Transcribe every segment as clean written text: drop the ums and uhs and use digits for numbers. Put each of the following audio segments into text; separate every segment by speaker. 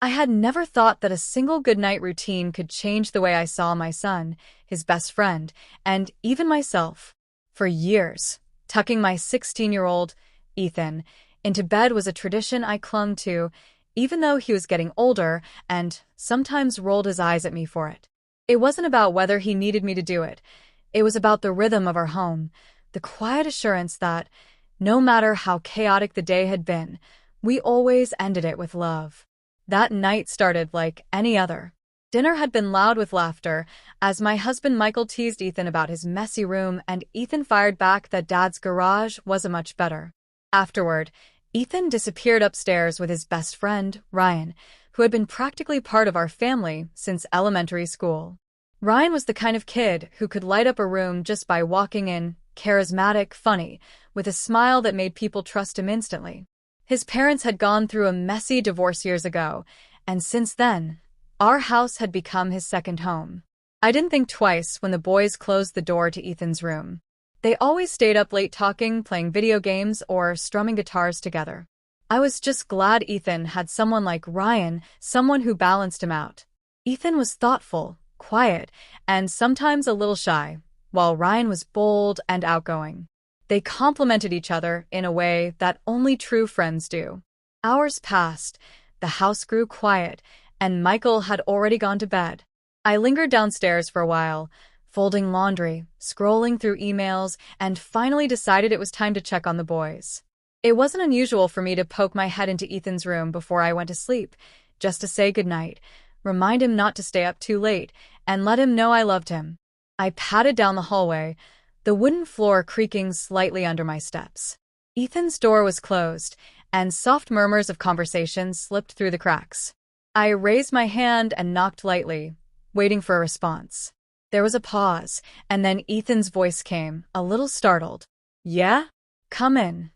Speaker 1: I had never thought that a single goodnight routine could change the way I saw my son, his best friend, and even myself. For years, tucking my 16-year-old, Ethan, into bed was a tradition I clung to, even though he was getting older and sometimes rolled his eyes at me for it. It wasn't about whether he needed me to do it. It was about the rhythm of our home, the quiet assurance that, no matter how chaotic the day had been, we always ended it with love. That night started like any other. Dinner had been loud with laughter, as my husband Michael teased Ethan about his messy room, and Ethan fired back that Dad's garage wasn't much better. Afterward, Ethan disappeared upstairs with his best friend, Ryan, who had been practically part of our family since elementary school. Ryan was the kind of kid who could light up a room just by walking in, charismatic, funny, with a smile that made people trust him instantly. His parents had gone through a messy divorce years ago, and since then, our house had become his second home. I didn't think twice when the boys closed the door to Ethan's room. They always stayed up late talking, playing video games, or strumming guitars together. I was just glad Ethan had someone like Ryan, someone who balanced him out. Ethan was thoughtful, quiet, and sometimes a little shy, while Ryan was bold and outgoing. They complemented each other in a way that only true friends do. Hours passed, the house grew quiet, and Michael had already gone to bed. I lingered downstairs for a while, folding laundry, scrolling through emails, and finally decided it was time to check on the boys. It wasn't unusual for me to poke my head into Ethan's room before I went to sleep, just to say goodnight, remind him not to stay up too late, and let him know I loved him. I padded down the hallway, the wooden floor creaking slightly under my steps. Ethan's door was closed, and soft murmurs of conversation slipped through the cracks. I raised my hand and knocked lightly, waiting for a response. There was a pause, and then Ethan's voice came, a little startled. "Yeah? Come in."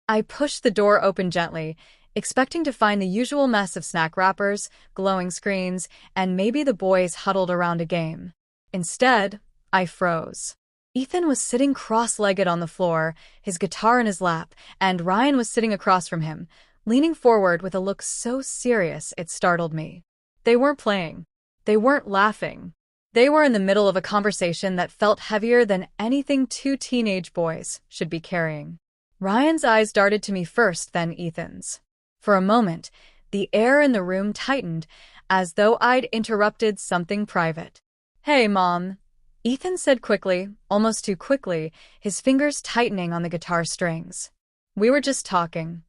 Speaker 1: I pushed the door open gently, expecting to find the usual mess of snack wrappers, glowing screens, and maybe the boys huddled around a game. Instead, I froze. Ethan was sitting cross-legged on the floor, his guitar in his lap, and Ryan was sitting across from him, leaning forward with a look so serious it startled me. They weren't playing. They weren't laughing. They were in the middle of a conversation that felt heavier than anything two teenage boys should be carrying. Ryan's eyes darted to me first, then Ethan's. For a moment, the air in the room tightened, as though I'd interrupted something private. "Hey, Mom," Ethan said quickly, almost too quickly, his fingers tightening on the guitar strings. "We were just talking."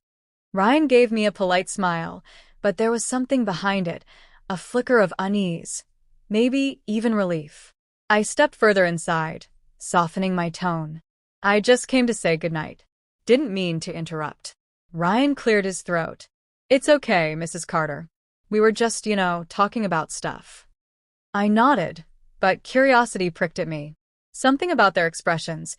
Speaker 1: Ryan gave me a polite smile, but there was something behind it, a flicker of unease, maybe even relief. I stepped further inside, softening my tone. "I just came to say goodnight. Didn't mean to interrupt." Ryan cleared his throat. "It's okay, Mrs. Carter. We were just, talking about stuff." I nodded, but curiosity pricked at me. Something about their expressions,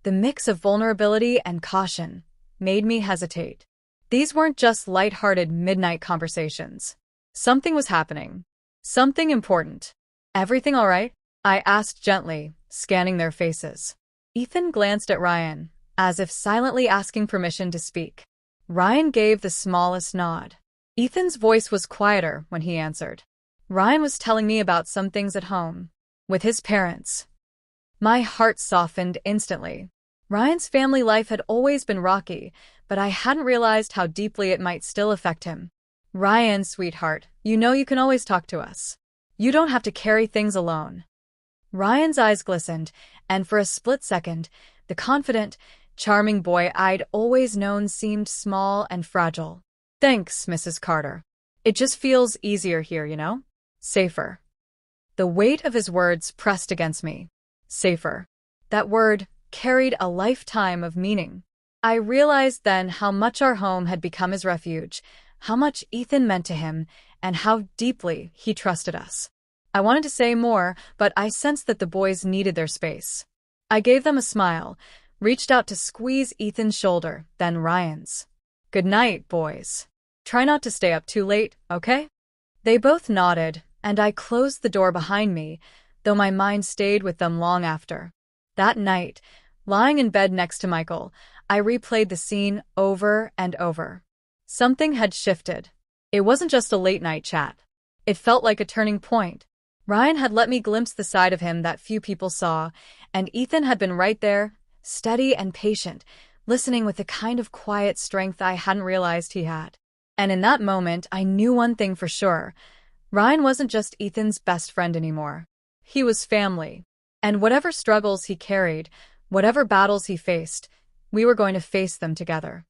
Speaker 1: the mix of vulnerability and caution, made me hesitate. These weren't just light-hearted midnight conversations. Something was happening. Something important. "Everything all right?" I asked gently, scanning their faces. Ethan glanced at Ryan, as if silently asking permission to speak. Ryan gave the smallest nod. Ethan's voice was quieter when he answered. Ryan was telling me about some things at home, with his parents. My heart softened instantly. Ryan's family life had always been rocky, but I hadn't realized how deeply it might still affect him. "Ryan, sweetheart, you know you can always talk to us. You don't have to carry things alone." Ryan's eyes glistened, and for a split second, the confident, charming boy I'd always known seemed small and fragile. "Thanks, Mrs. Carter. It just feels easier here, Safer." The weight of his words pressed against me. Safer. That word carried a lifetime of meaning. I realized then how much our home had become his refuge, how much Ethan meant to him, and how deeply he trusted us. I wanted to say more, but I sensed that the boys needed their space. I gave them a smile, reached out to squeeze Ethan's shoulder, then Ryan's. "Good night, boys. Try not to stay up too late, okay?" They both nodded, and I closed the door behind me, though my mind stayed with them long after. That night, lying in bed next to Michael, I replayed the scene over and over. Something had shifted. It wasn't just a late-night chat. It felt like a turning point. Ryan had let me glimpse the side of him that few people saw, and Ethan had been right there, steady and patient, listening with the kind of quiet strength I hadn't realized he had. And in that moment, I knew one thing for sure. Ryan wasn't just Ethan's best friend anymore. He was family. And whatever struggles he carried, whatever battles he faced, we were going to face them together.